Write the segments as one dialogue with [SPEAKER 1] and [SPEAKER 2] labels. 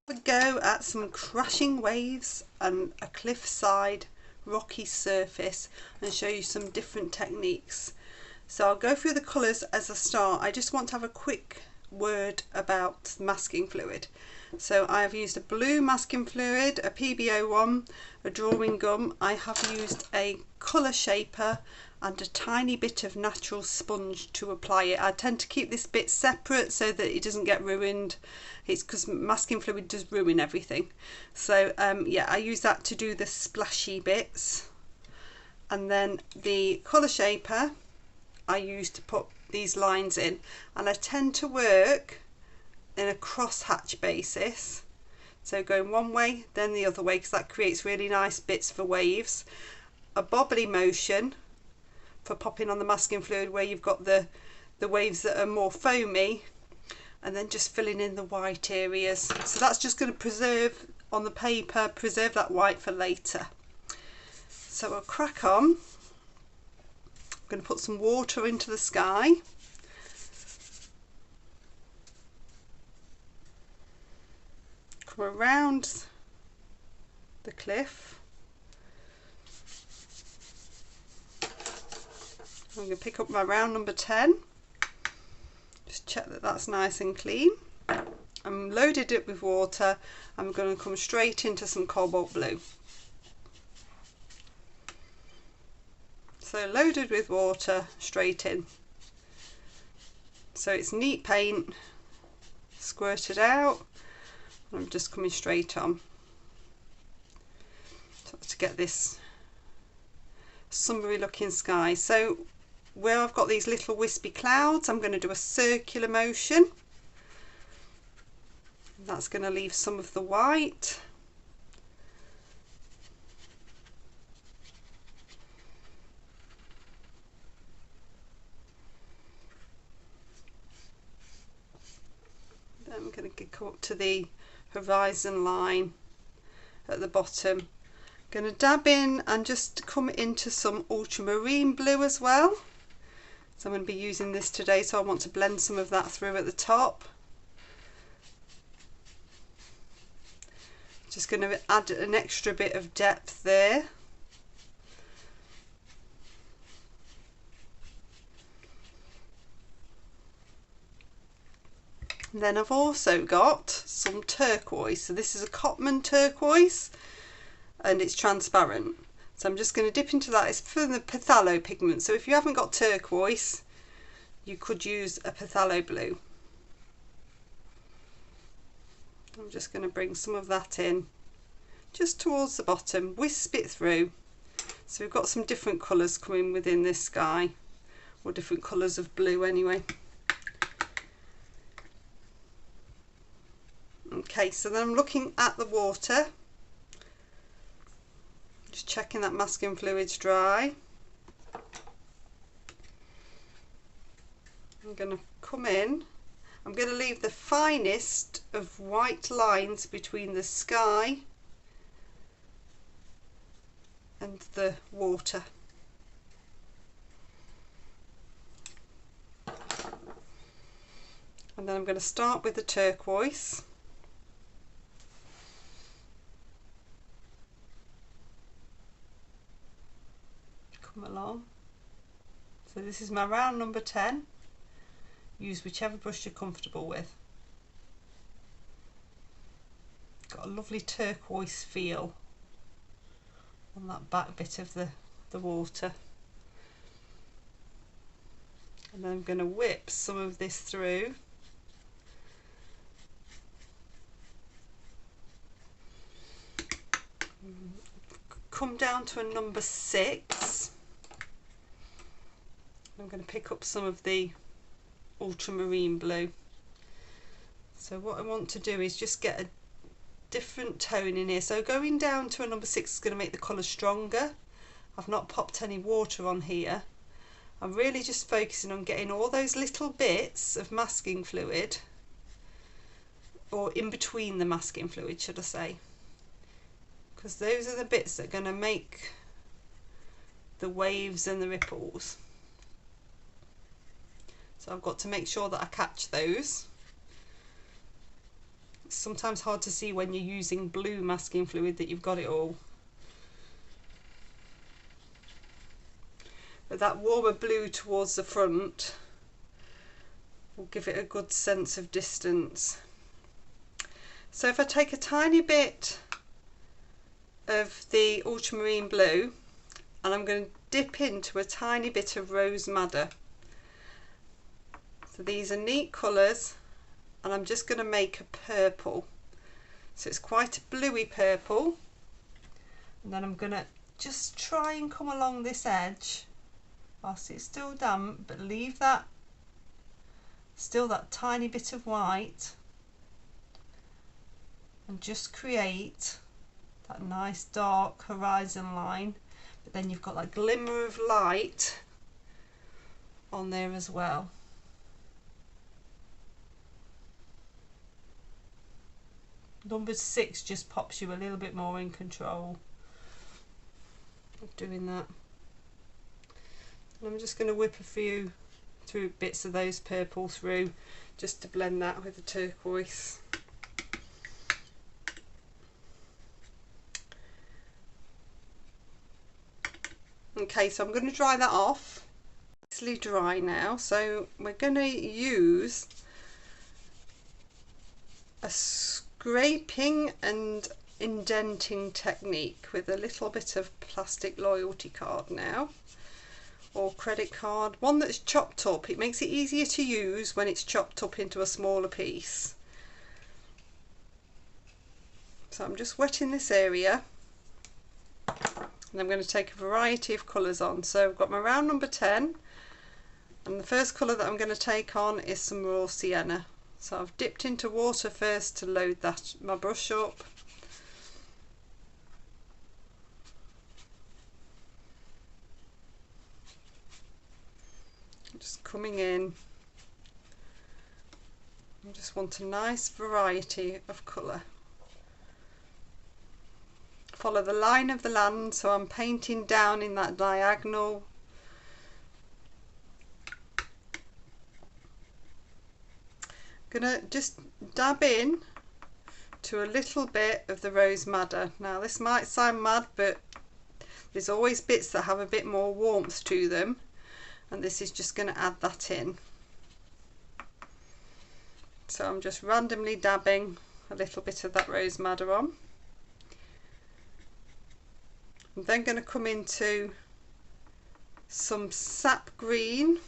[SPEAKER 1] A go at some crashing waves and a cliffside rocky surface and show you some different techniques. So I'll go through the colours as a start. I just want to have a quick word about masking fluid. So I have used a blue masking fluid, a PBO1, a drawing gum. I have used a colour shaper and a tiny bit of natural sponge to apply it. I tend to keep this bit separate so that it doesn't get ruined. It's because masking fluid does ruin everything. So yeah, I use that to do the splashy bits. And then the colour shaper I use to put these lines in, and I tend to work in a cross-hatch basis, so going one way then the other way, because that creates really nice bits for waves. A bobbly motion for popping on the masking fluid where you've got the waves that are more foamy, and then just filling in the white areas. So that's just going to preserve on the paper, preserve that white for later. So I'll crack on. I'm going to put some water into the sky. Come around the cliff. I'm going to pick up my round number 10. Just check that that's nice and clean. I'm loaded it with water. I'm going to come straight into some cobalt blue. So loaded with water, straight in. So it's neat paint, squirted out. I'm just coming straight on to get this summery looking sky. So where I've got these little wispy clouds, I'm going to do a circular motion. That's going to leave some of the white. Then I'm going to go up to the horizon line at the bottom. I'm going to dab in and just come into some ultramarine blue as well. So I'm going to be using this today, so I want to blend some of that through at the top. Just going to add an extra bit of depth there. And then I've also got some turquoise. So this is a Cotman turquoise and it's transparent. So I'm just going to dip into that. It's for the phthalo pigment. So if you haven't got turquoise, you could use a phthalo blue. I'm just going to bring some of that in just towards the bottom, wisp it through. So we've got some different colours coming within this sky, or different colours of blue anyway. Okay, so then I'm looking at the water, just checking that masking fluid's dry. I'm going to come in. I'm going to leave the finest of white lines between the sky and the water. And then I'm going to start with the turquoise. Come along. So this is my round number 10. Use whichever brush you're comfortable with. Got a lovely turquoise feel on that back bit of the water. And then I'm going to whip some of this through. Come down to a number 6. I'm going to pick up some of the ultramarine blue. So what I want to do is just get a different tone in here. So going down to a number 6 is going to make the colour stronger. I've not popped any water on here. I'm really just focusing on getting all those little bits of masking fluid, or in between the masking fluid should I say, because those are the bits that are going to make the waves and the ripples. So I've got to make sure that I catch those. It's sometimes hard to see when you're using blue masking fluid that you've got it all. But that warmer blue towards the front will give it a good sense of distance. So if I take a tiny bit of the ultramarine blue and I'm going to dip into a tiny bit of rose madder. So these are neat colours, and I'm just going to make a purple. So it's quite a bluey purple, and then I'm going to just try and come along this edge whilst it's still damp, but leave that still that tiny bit of white, and just create that nice dark horizon line, but then you've got that glimmer of light on there as well. Number 6 just pops you a little bit more in control of doing that. And I'm just going to whip a few through bits of those purple through, just to blend that with the turquoise. Okay, so I'm going to dry that off. It's nicely dry now, so we're going to use a scraping and indenting technique with a little bit of plastic loyalty card now, or credit card, one that's chopped up. It makes it easier to use when it's chopped up into a smaller piece. So I'm just wetting this area, and I'm going to take a variety of colours on. So I've got my round number 10, and the first colour that I'm going to take on is some raw sienna. So I've dipped into water first to load my brush up. Just coming in. I just want a nice variety of colour. Follow the line of the land, so I'm painting down in that diagonal. Gonna just dab in to a little bit of the rose madder. Now this might sound mad, but there's always bits that have a bit more warmth to them, and this is just going to add that in. So I'm just randomly dabbing a little bit of that rose madder on. I'm then going to come into some sap green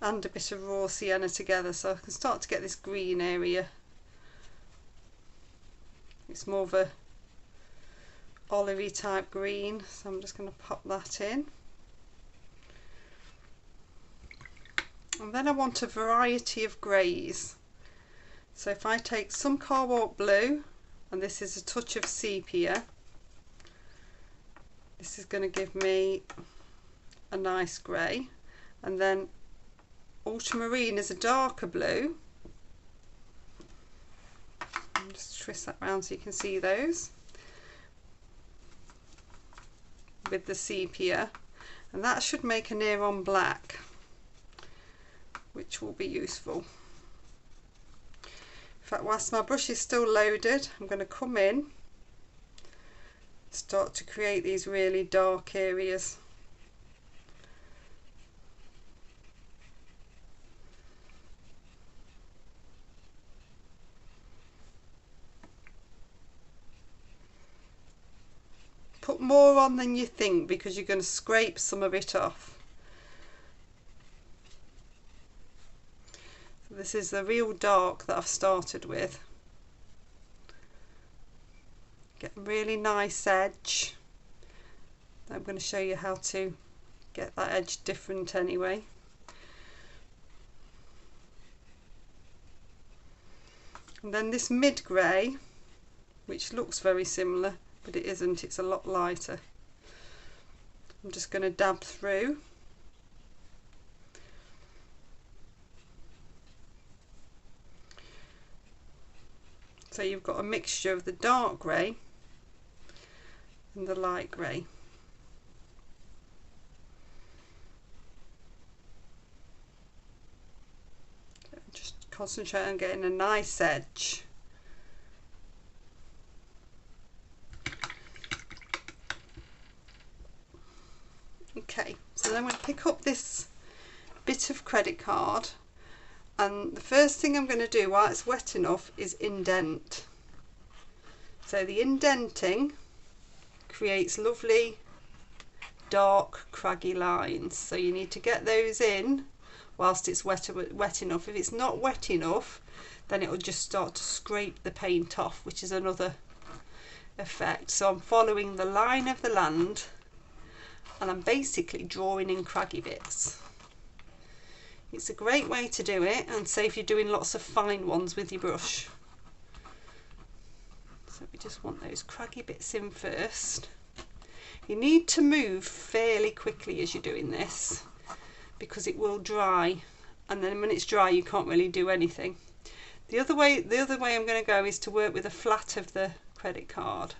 [SPEAKER 1] and a bit of raw sienna together, so I can start to get this green area. It's more of a olivey type green, so I'm just going to pop that in. And then I want a variety of greys. So if I take some cobalt blue, and this is a touch of sepia, this is going to give me a nice grey, and then ultramarine is a darker blue. I'll just twist that round so you can see those with the sepia, and that should make a neon black, which will be useful. In fact, whilst my brush is still loaded, I'm going to come in, start to create these really dark areas. Put more on than you think, because you're going to scrape some of it off. So this is the real dark that I've started with. Get a really nice edge. I'm going to show you how to get that edge different anyway. And then this mid grey, which looks very similar, but it isn't, it's a lot lighter. I'm just going to dab through. So you've got a mixture of the dark grey and the light grey. Just concentrate on getting a nice edge. Okay, so then I'm going to pick up this bit of credit card, and the first thing I'm going to do while it's wet enough is indent. So the indenting creates lovely dark craggy lines, so you need to get those in whilst it's wet enough. If it's not wet enough, then it will just start to scrape the paint off, which is another effect. So I'm following the line of the land and I'm basically drawing in craggy bits. It's a great way to do it, and say if you're doing lots of fine ones with your brush. So we just want those craggy bits in first. You need to move fairly quickly as you're doing this, because it will dry, and then when it's dry you can't really do anything. The other way I'm going to go is to work with the flat of the credit card.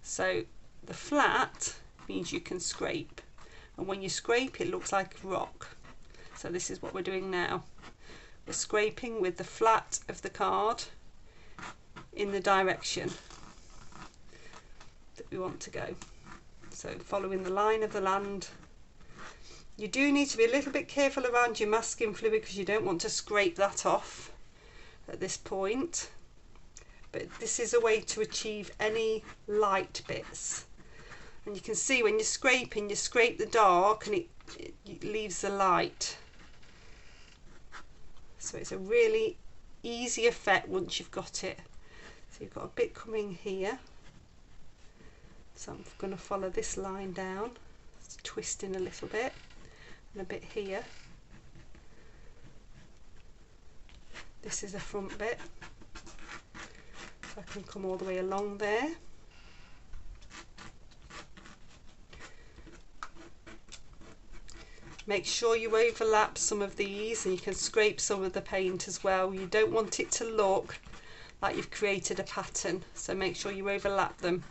[SPEAKER 1] So the flat means you can scrape, and when you scrape it looks like a rock. So this is what we're doing now. We're scraping with the flat of the card in the direction that we want to go. So following the line of the land. You do need to be a little bit careful around your masking fluid because you don't want to scrape that off at this point. But this is a way to achieve any light bits. And you can see when you're scraping, you scrape the dark and it leaves the light. So it's a really easy effect once you've got it. So you've got a bit coming here. So I'm going to follow this line down, just twisting a little bit, and a bit here. This is the front bit, so I can come all the way along there. Make sure you overlap some of these, and you can scrape some of the paint as well. You don't want it to look like you've created a pattern, so make sure you overlap them.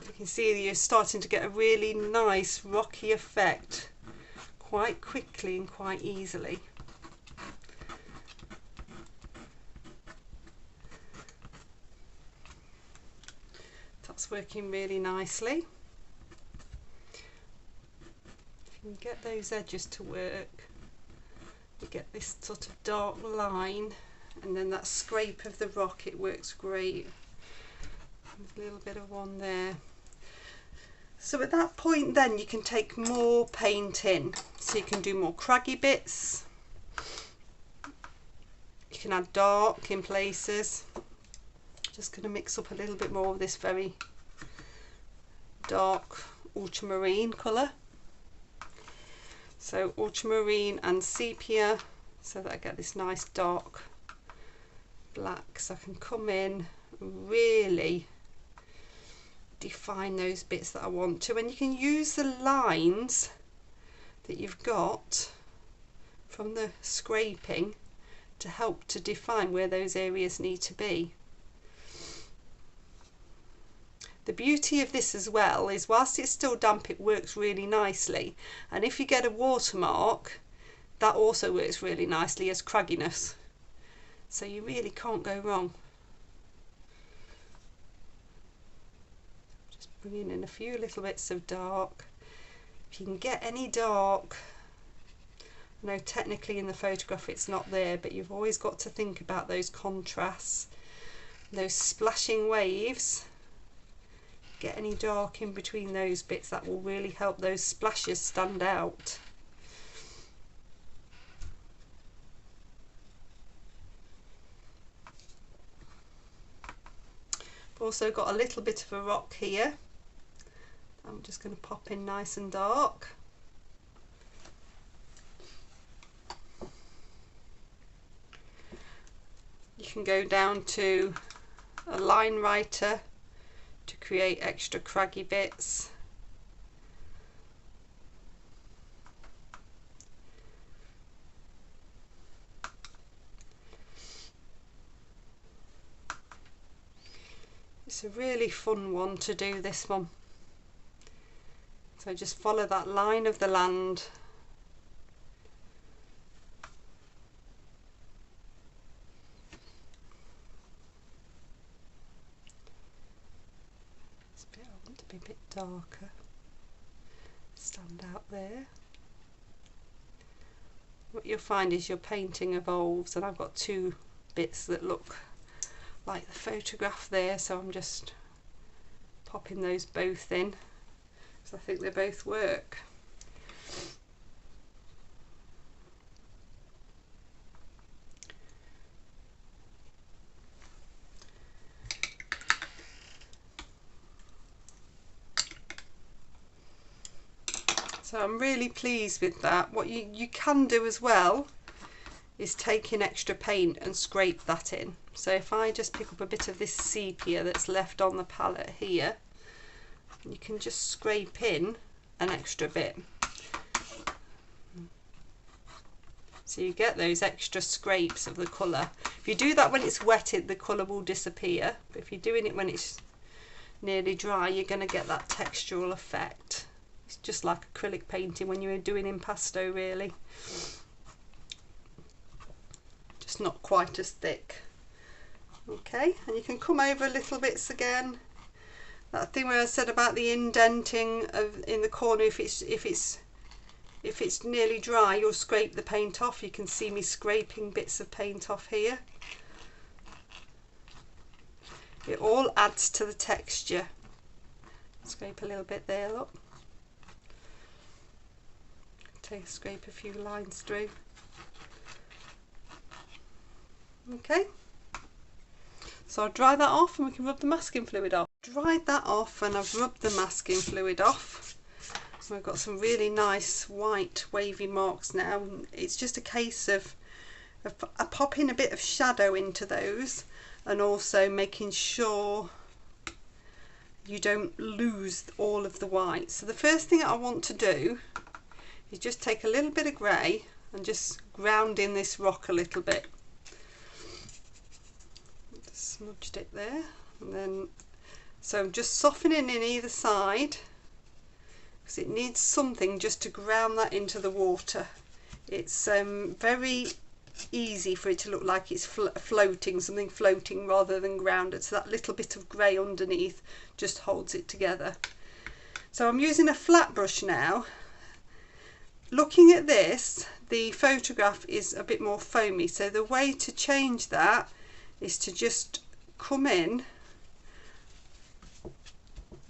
[SPEAKER 1] You can see you're starting to get a really nice rocky effect quite quickly and quite easily. That's working really nicely. If you can get those edges to work, you get this sort of dark line, and then that scrape of the rock, it works great. There's a little bit of one there. So at that point then you can take more paint in, so you can do more craggy bits, you can add dark in places. Just going to mix up a little bit more of this very dark ultramarine colour. So ultramarine and sepia, so that I get this nice dark black, so I can come in and really define those bits that I want to, and you can use the lines that you've got from the scraping to help to define where those areas need to be. The beauty of this as well is whilst it's still damp, it works really nicely, and if you get a watermark, that also works really nicely as cragginess, so you really can't go wrong. Bringing in a few little bits of dark. If you can get any dark, I know technically in the photograph it's not there, but you've always got to think about those contrasts, those splashing waves. Get any dark in between those bits, that will really help those splashes stand out. I've also got a little bit of a rock here. I'm just going to pop in nice and dark. You can go down to a line writer to create extra craggy bits. It's a really fun one to do, this one. So just follow that line of the land. I want to be a bit darker. Stand out there. What you'll find is your painting evolves, and I've got two bits that look like the photograph there, so I'm just popping those both in because I think they both work. So I'm really pleased with that. What you can do as well is take in extra paint and scrape that in. So if I just pick up a bit of this sepia that's left on the palette here, you can just scrape in an extra bit. So you get those extra scrapes of the colour. If you do that when it's wetted, the colour will disappear. But if you're doing it when it's nearly dry, you're going to get that textural effect. It's just like acrylic painting when you're doing impasto, really. Just not quite as thick. Okay, and you can come over little bits again. That thing where I said about the indenting in the corner, if it's nearly dry, you'll scrape the paint off. You can see me scraping bits of paint off here. It all adds to the texture. Scrape a little bit there, look. Scrape a few lines through. Okay, so I'll dry that off and we can rub the masking fluid off. Dried that off and I've rubbed the masking fluid off. So I've got some really nice white wavy marks now. It's just a case of popping a bit of shadow into those and also making sure you don't lose all of the white. So the first thing I want to do is just take a little bit of grey and just ground in this rock a little bit. Just smudged it there, and then so I'm just softening in either side because it needs something just to ground that into the water. It's very easy for it to look like it's floating, something floating rather than grounded, so that little bit of grey underneath just holds it together. So I'm using a flat brush now. Looking at this, the photograph is a bit more foamy, so the way to change that is to just come in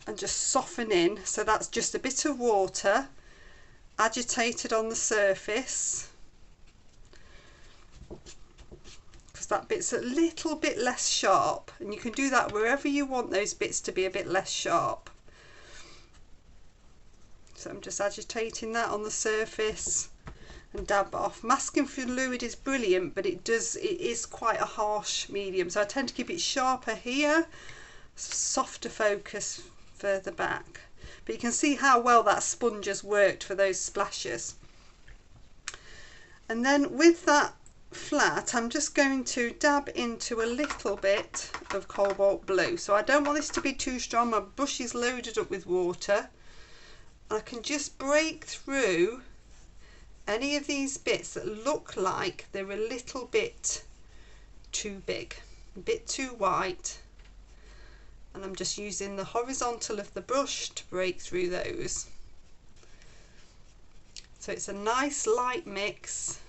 [SPEAKER 1] and just soften in. So that's just a bit of water agitated on the surface, because that bit's a little bit less sharp, and you can do that wherever you want those bits to be a bit less sharp. So I'm just agitating that on the surface and dab off. Masking fluid is brilliant, but it is quite a harsh medium, so I tend to keep it sharper here, softer focus further back. But you can see how well that sponge has worked for those splashes. And then with that flat, I'm just going to dab into a little bit of cobalt blue. So I don't want this to be too strong. My brush is loaded up with water. I can just break through any of these bits that look like they're a little bit too big, a bit too white, and I'm just using the horizontal of the brush to break through those. So it's a nice light mix.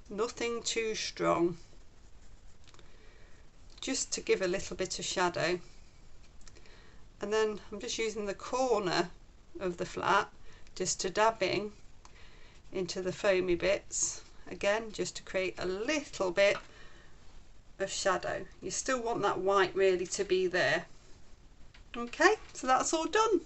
[SPEAKER 1] Nothing too strong, just to give a little bit of shadow. And then I'm just using the corner of the flat just to dab in into the foamy bits, again just to create a little bit of shadow. You still want that white really to be there. Okay, so that's all done.